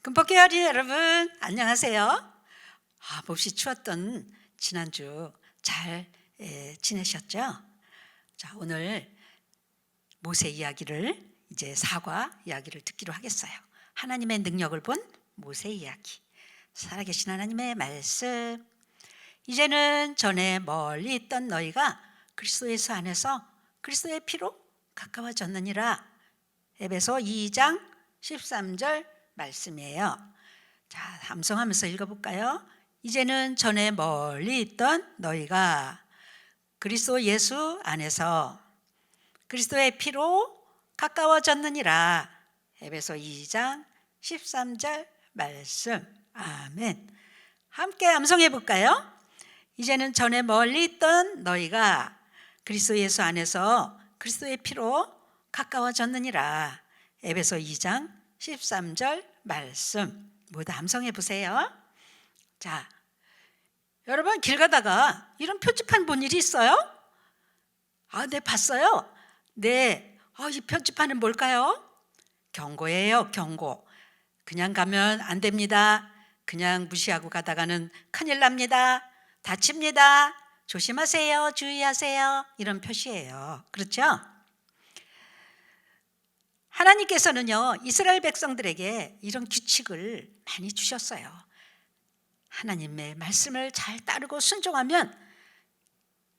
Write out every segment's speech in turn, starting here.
금복교회 어린이 여러분, 안녕하세요. 몹시 추웠던 지난주 잘 지내셨죠? 자, 오늘 모세 이야기를, 이제 사과 이야기를 듣기로 하겠어요. 하나님의 능력을 본 모세 이야기, 살아계신 하나님의 말씀. 이제는 전에 멀리 있던 너희가 그리스도 예수 안에서 그리스도의 피로 가까워졌느니라. 에베소 2장 13절 말씀이에요. 자, 함성하면서 읽어볼까요? 이제는 전에 멀리 있던 너희가 그리스도 예수 안에서 그리스도의 피로 가까워졌느니라. 에베소 2장 13절 말씀. 아멘. 함께 함성해 볼까요? 이제는 전에 멀리 있던 너희가 그리스도 예수 안에서 그리스도의 피로 가까워졌느니라. 에베소 2장 13절 말씀. 모두 함성해 보세요. 자, 여러분 길 가다가 이런 표지판 본 일이 있어요? 네, 봤어요. 네. 이 표지판은 뭘까요? 경고예요, 경고. 그냥 가면 안 됩니다. 그냥 무시하고 가다가는 큰일 납니다. 다칩니다. 조심하세요. 주의하세요. 이런 표시예요. 그렇죠? 하나님께서는요, 이스라엘 백성들에게 이런 규칙을 많이 주셨어요. 하나님의 말씀을 잘 따르고 순종하면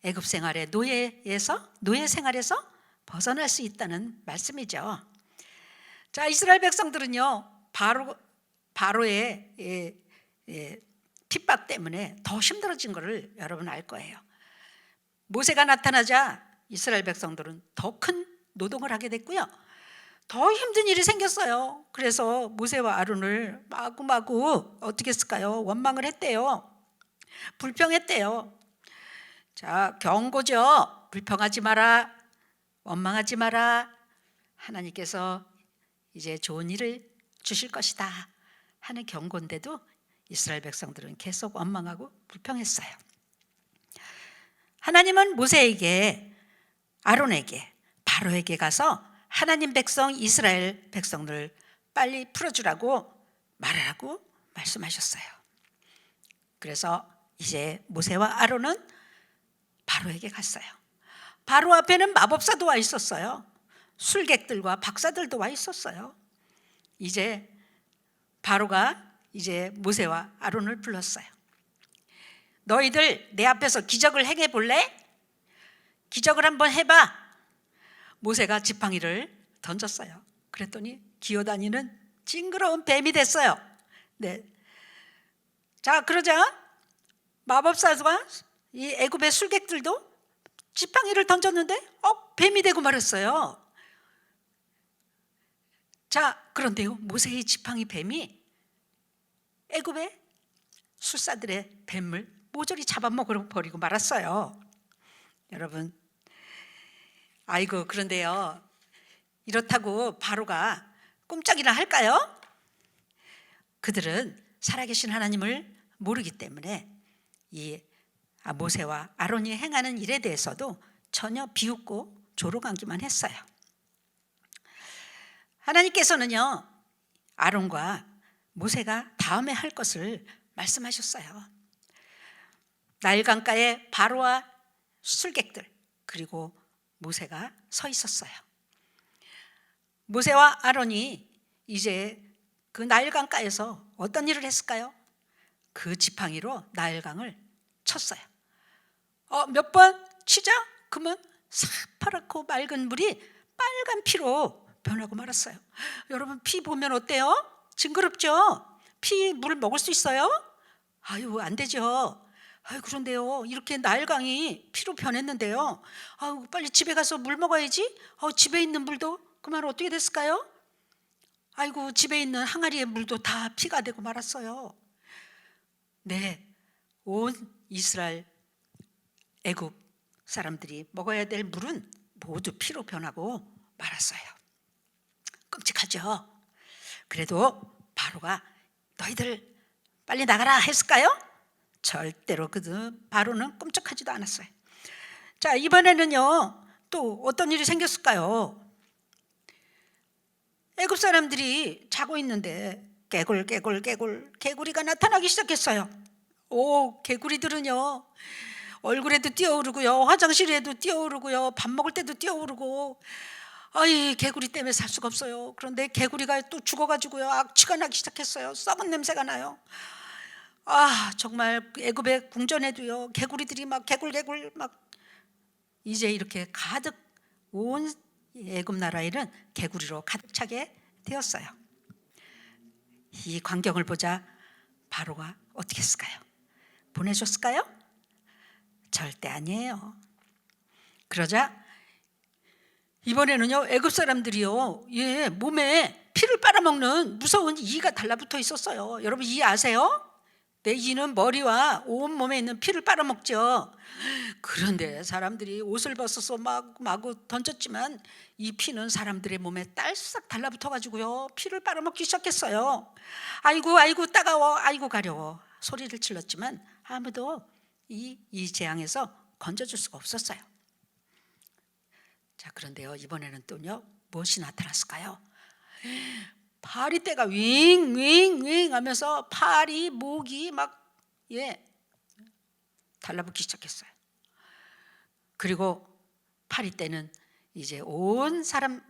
애굽 생활의 노예 생활에서 벗어날 수 있다는 말씀이죠. 자, 이스라엘 백성들은요, 바로의 핍박 때문에 더 힘들어진 것을 여러분 알 거예요. 모세가 나타나자 이스라엘 백성들은 더 큰 노동을 하게 됐고요. 더 힘든 일이 생겼어요. 그래서 모세와 아론을 마구마구 어떻게 했을까요? 원망을 했대요. 불평했대요. 자, 경고죠. 불평하지 마라. 원망하지 마라. 하나님께서 이제 좋은 일을 주실 것이다 하는 경고인데도 이스라엘 백성들은 계속 원망하고 불평했어요. 하나님은 모세에게, 아론에게, 바로에게 가서 하나님 백성 이스라엘 백성들 빨리 풀어주라고 말하라고 말씀하셨어요. 그래서 이제 모세와 아론은 바로에게 갔어요. 바로 앞에는 마법사도 와 있었어요. 술객들과 박사들도 와 있었어요. 이제 바로가 이제 모세와 아론을 불렀어요. 너희들 내 앞에서 기적을 행해 볼래? 기적을 한번 해봐. 모세가 지팡이를 던졌어요. 그랬더니 기어다니는 징그러운 뱀이 됐어요. 네. 자, 그러자 마법사와 이 애굽의 술객들도 지팡이를 던졌는데 뱀이 되고 말았어요. 자, 그런데요, 모세의 지팡이 뱀이 애굽의 술사들의 뱀을 모조리 잡아먹어버리고 말았어요. 여러분, 그런데요, 이렇다고 바로가 꼼짝이나 할까요? 그들은 살아계신 하나님을 모르기 때문에 이 모세와 아론이 행하는 일에 대해서도 전혀 비웃고 조롱하기만 했어요. 하나님께서는요, 아론과 모세가 다음에 할 것을 말씀하셨어요. 나일 강가에 바로와 술객들, 그리고 모세가 서 있었어요. 모세와 아론이 이제 그 나일강가에서 어떤 일을 했을까요? 그 지팡이로 나일강을 쳤어요. 몇 번 치자 그러면 새파랗고 맑은 물이 빨간 피로 변하고 말았어요. 여러분, 피 보면 어때요? 징그럽죠? 피 물 먹을 수 있어요? 안 되죠. 그런데요, 이렇게 나일강이 피로 변했는데요, 빨리 집에 가서 물 먹어야지. 집에 있는 물도 그만 어떻게 됐을까요? 집에 있는 항아리의 물도 다 피가 되고 말았어요. 네, 온 이스라엘 애굽 사람들이 먹어야 될 물은 모두 피로 변하고 말았어요. 끔찍하죠? 그래도 바로가 너희들 빨리 나가라 했을까요? 절대로 바로는 끔찍하지도 않았어요. 자, 이번에는요, 또 어떤 일이 생겼을까요? 애굽 사람들이 자고 있는데 개굴 개구리가 나타나기 시작했어요. 오, 개구리들은요 얼굴에도 뛰어오르고요, 화장실에도 뛰어오르고요, 밥 먹을 때도 뛰어오르고, 아이 개구리 때문에 살 수가 없어요. 그런데 개구리가 또 죽어가지고요 악취가 나기 시작했어요. 썩은 냄새가 나요. 아, 정말 애굽의 궁전에도요 개구리들이 막 개굴 막, 이제 이렇게 가득 온 애굽 나라에는 개구리로 가득 차게 되었어요. 이 광경을 보자 바로가 어떻게 했을까요? 보내줬을까요? 절대 아니에요. 그러자 이번에는요 애굽 사람들이요 몸에 피를 빨아먹는 무서운 이가 달라붙어 있었어요. 여러분 이 아세요? 내 이는 머리와 온몸에 있는 피를 빨아먹죠. 그런데 사람들이 옷을 벗어서 마구 던졌지만 이 피는 사람들의 몸에 딸싹 달라붙어 가지고요 피를 빨아먹기 시작했어요. 아이고 따가워, 아이고 가려워 소리를 질렀지만 아무도 이 재앙에서 건져줄 수가 없었어요. 자, 그런데요 이번에는 또요 무엇이 나타났을까요? 파리떼가 윙 하면서 팔이 목이 막 달라붙기 시작했어요. 그리고 파리떼는 이제 온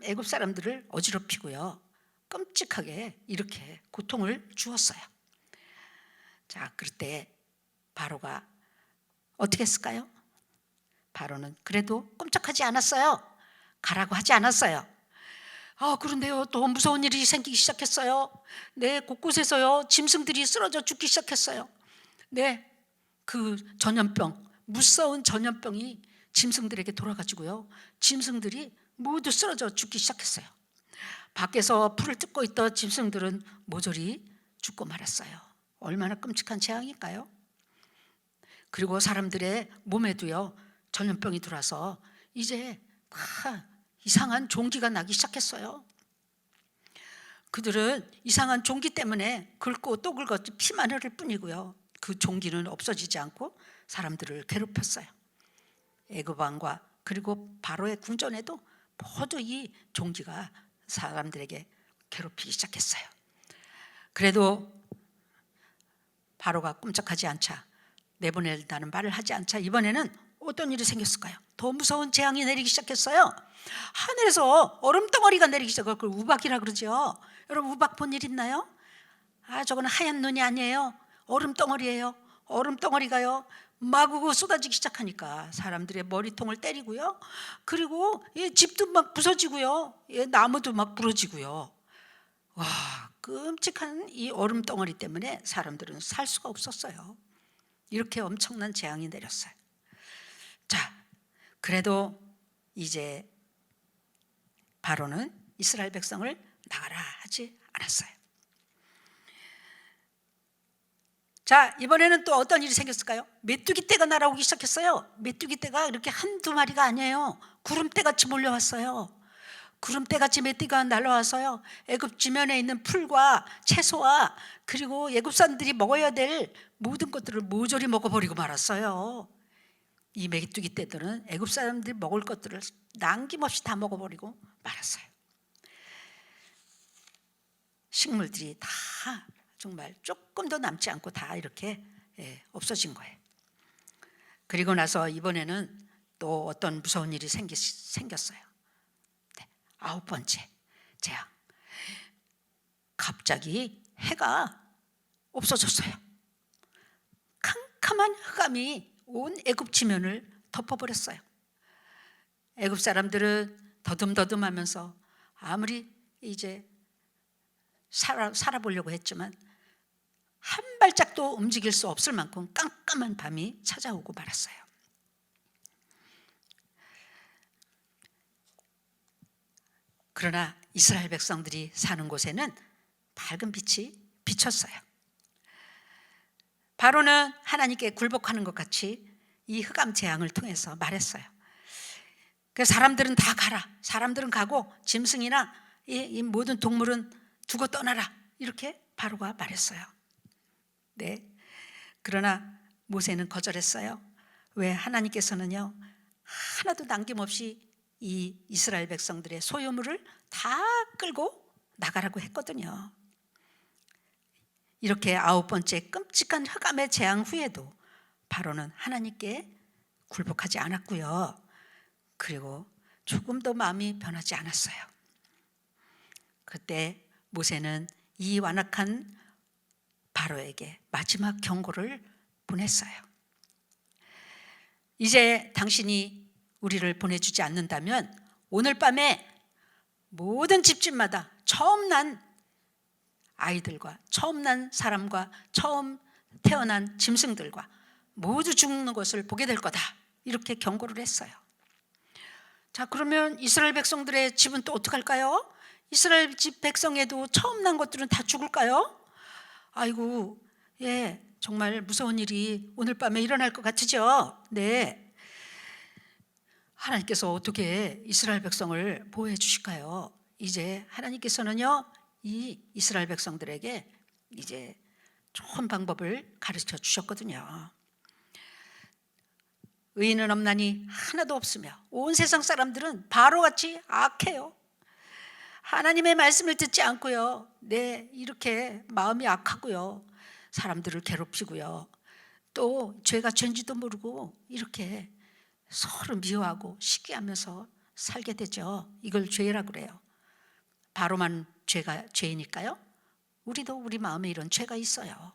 애굽 사람들을 어지럽히고요 끔찍하게 이렇게 고통을 주었어요. 자, 그럴 때 바로가 어떻게 했을까요? 바로는 그래도 꼼짝하지 않았어요. 가라고 하지 않았어요. 그런데요 또 무서운 일이 생기기 시작했어요. 네, 곳곳에서요 짐승들이 쓰러져 죽기 시작했어요. 네, 그 전염병, 무서운 전염병이 짐승들에게 돌아가지고요 짐승들이 모두 쓰러져 죽기 시작했어요. 밖에서 풀을 뜯고 있던 짐승들은 모조리 죽고 말았어요. 얼마나 끔찍한 재앙일까요? 그리고 사람들의 몸에도요 전염병이 들어와서 이제 다 이상한 종기가 나기 시작했어요. 그들은 이상한 종기 때문에 긁고 또 긁었지 피만 흐를 뿐이고요 그 종기는 없어지지 않고 사람들을 괴롭혔어요. 애굽 왕과 그리고 바로의 궁전에도 모두 이 종기가 사람들에게 괴롭히기 시작했어요. 그래도 바로가 꼼짝하지 않자, 내보낸다는 말을 하지 않자 이번에는 어떤 일이 생겼을까요? 더 무서운 재앙이 내리기 시작했어요. 하늘에서 얼음덩어리가 내리기 시작해요. 그걸 우박이라 그러죠. 여러분 우박 본 일 있나요? 저거는 하얀 눈이 아니에요. 얼음덩어리예요. 얼음덩어리가요 마구고 쏟아지기 시작하니까 사람들의 머리통을 때리고요 그리고 집도 막 부서지고요 나무도 막 부러지고요. 와, 끔찍한 이 얼음덩어리 때문에 사람들은 살 수가 없었어요. 이렇게 엄청난 재앙이 내렸어요. 자, 그래도 이제 바로는 이스라엘 백성을 나가라 하지 않았어요. 자, 이번에는 또 어떤 일이 생겼을까요? 메뚜기 떼가 날아오기 시작했어요. 메뚜기 떼가 이렇게 한두 마리가 아니에요. 구름떼같이 몰려왔어요. 구름떼같이 메뚜기가 날아와서요 애굽 지면에 있는 풀과 채소와 그리고 애굽 사람들이 먹어야 될 모든 것들을 모조리 먹어버리고 말았어요. 이 메뚜기 떼들은 애굽 사람들이 먹을 것들을 남김없이 다 먹어버리고 말았어요. 식물들이 다 정말 조금도 남지 않고 다 이렇게 없어진 거예요. 그리고 나서 이번에는 또 어떤 무서운 일이 생겼어요. 네, 9번째 재앙. 갑자기 해가 없어졌어요. 캄캄한 흑암이 온 애굽 지면을 덮어버렸어요. 애굽 사람들은 더듬더듬하면서 아무리 이제 살아보려고 했지만 한 발짝도 움직일 수 없을 만큼 깜깜한 밤이 찾아오고 말았어요. 그러나 이스라엘 백성들이 사는 곳에는 밝은 빛이 비쳤어요. 바로는 하나님께 굴복하는 것 같이 이 흑암 재앙을 통해서 말했어요. 그래서 사람들은 다 가라. 사람들은 가고 짐승이나 이 모든 동물은 두고 떠나라. 이렇게 바로가 말했어요. 네. 그러나 모세는 거절했어요. 왜? 하나님께서는요 하나도 남김없이 이 이스라엘 백성들의 소유물을 다 끌고 나가라고 했거든요. 이렇게 9번째 끔찍한 흑암의 재앙 후에도 바로는 하나님께 굴복하지 않았고요. 그리고 조금도 마음이 변하지 않았어요. 그때 모세는 이 완악한 바로에게 마지막 경고를 보냈어요. 이제 당신이 우리를 보내주지 않는다면 오늘 밤에 모든 집집마다 처음 난 아이들과 처음 난 사람과 처음 태어난 짐승들과 모두 죽는 것을 보게 될 거다. 이렇게 경고를 했어요. 자, 그러면 이스라엘 백성들의 집은 또 어떡할까요? 이스라엘 집 백성에도 처음 난 것들은 다 죽을까요? 아이고, 예, 정말 무서운 일이 오늘 밤에 일어날 것 같으죠? 네. 하나님께서 어떻게 이스라엘 백성을 보호해 주실까요? 이제 하나님께서는요, 이 이스라엘 백성들에게 이제 좋은 방법을 가르쳐 주셨거든요. 의인은 없나니 하나도 없으며 온 세상 사람들은 바로같이 악해요. 하나님의 말씀을 듣지 않고요, 네, 이렇게 마음이 악하고요, 사람들을 괴롭히고요, 또 죄가 죄인지도 모르고 이렇게 서로 미워하고 시기하면서 살게 되죠. 이걸 죄라고 그래요. 바로만 죄이니까요. 우리도 우리 마음에 이런 죄가 있어요.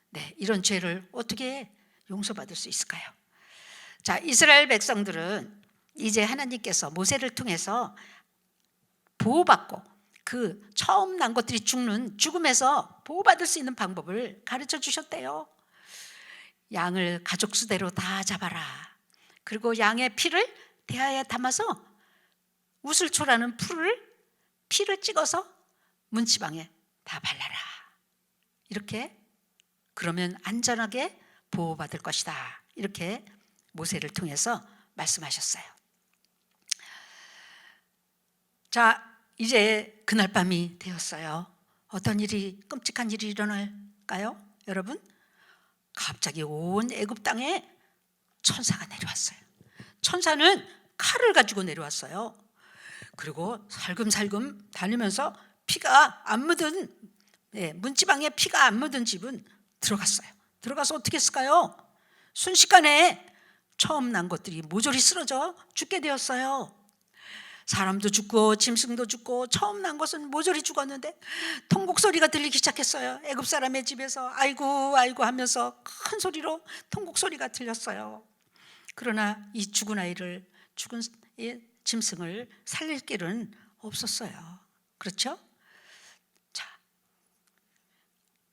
네, 이런 죄를 어떻게 용서받을 수 있을까요? 자, 이스라엘 백성들은 이제 하나님께서 모세를 통해서 보호받고 그 처음 난 것들이 죽음에서 보호받을 수 있는 방법을 가르쳐 주셨대요. 양을 가족 수대로 다 잡아라. 그리고 양의 피를 대야에 담아서 우슬초라는 피를 찍어서 문지방에 다 발라라. 이렇게, 그러면 안전하게 보호받을 것이다. 이렇게 모세를 통해서 말씀하셨어요. 자, 이제 그날 밤이 되었어요. 어떤 끔찍한 일이 일어날까요? 여러분, 갑자기 온 애굽 땅에 천사가 내려왔어요. 천사는 칼을 가지고 내려왔어요. 그리고 살금살금 다니면서 피가 안 묻은, 문지방에 피가 안 묻은 집은 들어갔어요. 들어가서 어떻게 했을까요? 순식간에 처음 난 것들이 모조리 쓰러져 죽게 되었어요. 사람도 죽고 짐승도 죽고 처음 난 것은 모조리 죽었는데 통곡 소리가 들리기 시작했어요. 애굽 사람의 집에서 아이고 아이고 하면서 큰 소리로 통곡 소리가 들렸어요. 그러나 이 죽은 짐승을 살릴 길은 없었어요. 그렇죠? 자,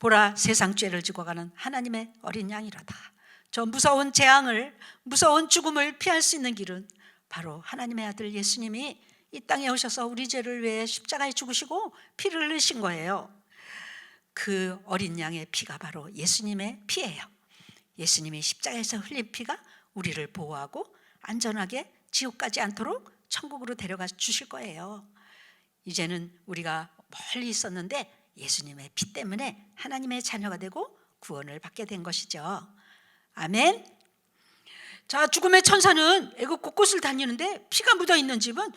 보라, 세상 죄를 지고 가는 하나님의 어린 양이로다. 저 무서운 재앙을, 무서운 죽음을 피할 수 있는 길은 바로 하나님의 아들 예수님이 이 땅에 오셔서 우리 죄를 위해 십자가에 죽으시고 피를 흘리신 거예요. 그 어린 양의 피가 바로 예수님의 피예요. 예수님이 십자가에서 흘린 피가 우리를 보호하고 안전하게 지옥 가지 않도록 천국으로 데려가 주실 거예요. 이제는 우리가 멀리 있었는데 예수님의 피 때문에 하나님의 자녀가 되고 구원을 받게 된 것이죠. 아멘. 자, 죽음의 천사는 애굽 곳곳을 다니는데 피가 묻어있는 집은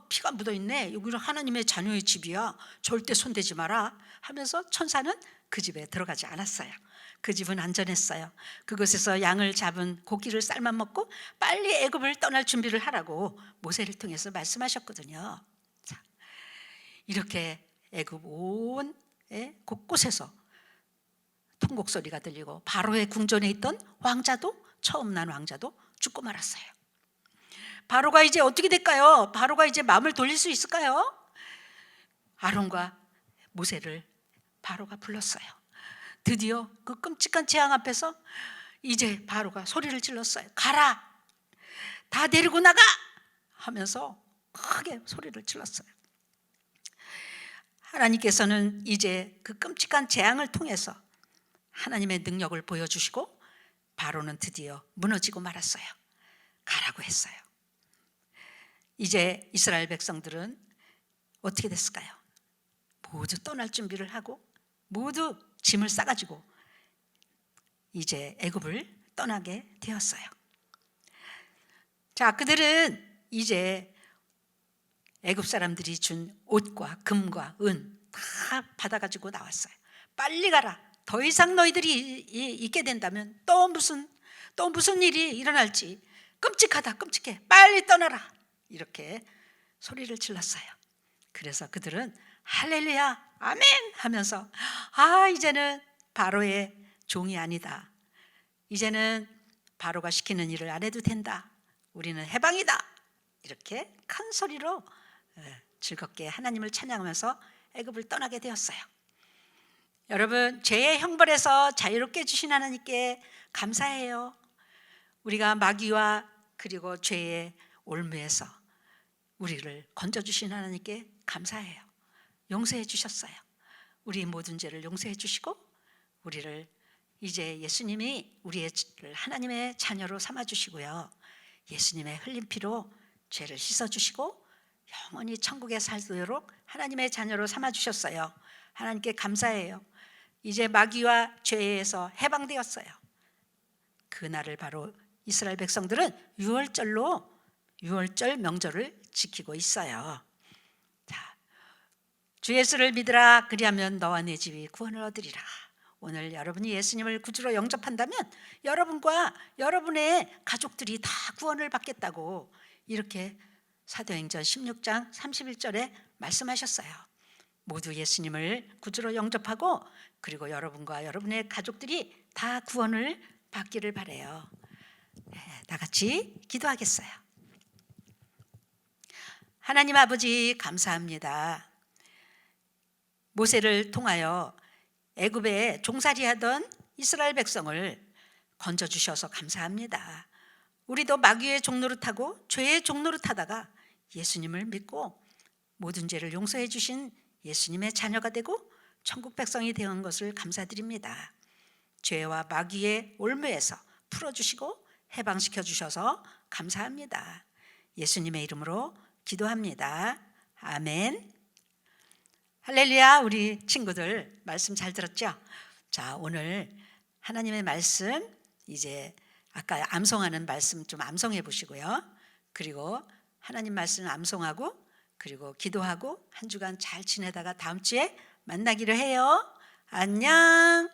피가 묻어있네, 여기는 하나님의 자녀의 집이야, 절대 손대지 마라 하면서 천사는 그 집에 들어가지 않았어요. 그 집은 안전했어요. 그곳에서 양을 잡은 고기를 삶아 먹고 빨리 애굽을 떠날 준비를 하라고 모세를 통해서 말씀하셨거든요. 자, 이렇게 애굽 온 곳곳에서 통곡 소리가 들리고 바로의 궁전에 있던 왕자도, 처음 난 왕자도 죽고 말았어요. 바로가 이제 어떻게 될까요? 바로가 이제 마음을 돌릴 수 있을까요? 아론과 모세를 바로가 불렀어요. 드디어 그 끔찍한 재앙 앞에서 이제 바로가 소리를 질렀어요. 가라, 다 데리고 나가 하면서 크게 소리를 질렀어요. 하나님께서는 이제 그 끔찍한 재앙을 통해서 하나님의 능력을 보여주시고 바로는 드디어 무너지고 말았어요. 가라고 했어요. 이제 이스라엘 백성들은 어떻게 됐을까요? 모두 떠날 준비를 하고 모두 짐을 싸가지고 이제 애굽을 떠나게 되었어요. 자, 그들은 이제 애굽 사람들이 준 옷과 금과 은 다 받아가지고 나왔어요. 빨리 가라. 더 이상 너희들이 있게 된다면 또 무슨 일이 일어날지 끔찍하다. 끔찍해. 빨리 떠나라. 이렇게 소리를 질렀어요. 그래서 그들은 할렐루야 아멘 하면서 이제는 바로의 종이 아니다. 이제는 바로가 시키는 일을 안 해도 된다. 우리는 해방이다. 이렇게 큰 소리로 즐겁게 하나님을 찬양하면서 애굽을 떠나게 되었어요. 여러분, 죄의 형벌에서 자유롭게 해주신 하나님께 감사해요. 우리가 마귀와 그리고 죄의 올무에서 우리를 건져주신 하나님께 감사해요. 용서해 주셨어요. 우리 모든 죄를 용서해 주시고 우리를 이제 예수님이 우리의 하나님의 자녀로 삼아주시고요. 예수님의 흘린 피로 죄를 씻어주시고 영원히 천국에 살도록 하나님의 자녀로 삼아주셨어요. 하나님께 감사해요. 이제 마귀와 죄에서 해방되었어요. 그날을 바로 이스라엘 백성들은 유월절 명절을 지키고 있어요. 자, 주 예수를 믿으라. 그리하면 너와 내 집이 구원을 얻으리라. 오늘 여러분이 예수님을 구주로 영접한다면 여러분과 여러분의 가족들이 다 구원을 받겠다고 이렇게 사도행전 16장 31절에 말씀하셨어요. 모두 예수님을 구주로 영접하고 그리고 여러분과 여러분의 가족들이 다 구원을 받기를 바라요. 다 같이 기도하겠어요. 하나님 아버지 감사합니다. 모세를 통하여 애굽에 종살이하던 이스라엘 백성을 건져주셔서 감사합니다. 우리도 마귀의 종노릇하고 죄의 종노릇하다가 예수님을 믿고 모든 죄를 용서해 주신 예수님의 자녀가 되고 천국 백성이 되는 것을 감사드립니다. 죄와 마귀의 올무에서 풀어주시고 해방시켜 주셔서 감사합니다. 예수님의 이름으로 기도합니다. 아멘. 할렐루야. 우리 친구들 말씀 잘 들었죠? 자, 오늘 하나님의 말씀 이제 아까 암송하는 말씀 좀 암송해 보시고요. 그리고 하나님 말씀 암송하고 그리고 기도하고 한 주간 잘 지내다가 다음 주에 만나기로 해요. 안녕.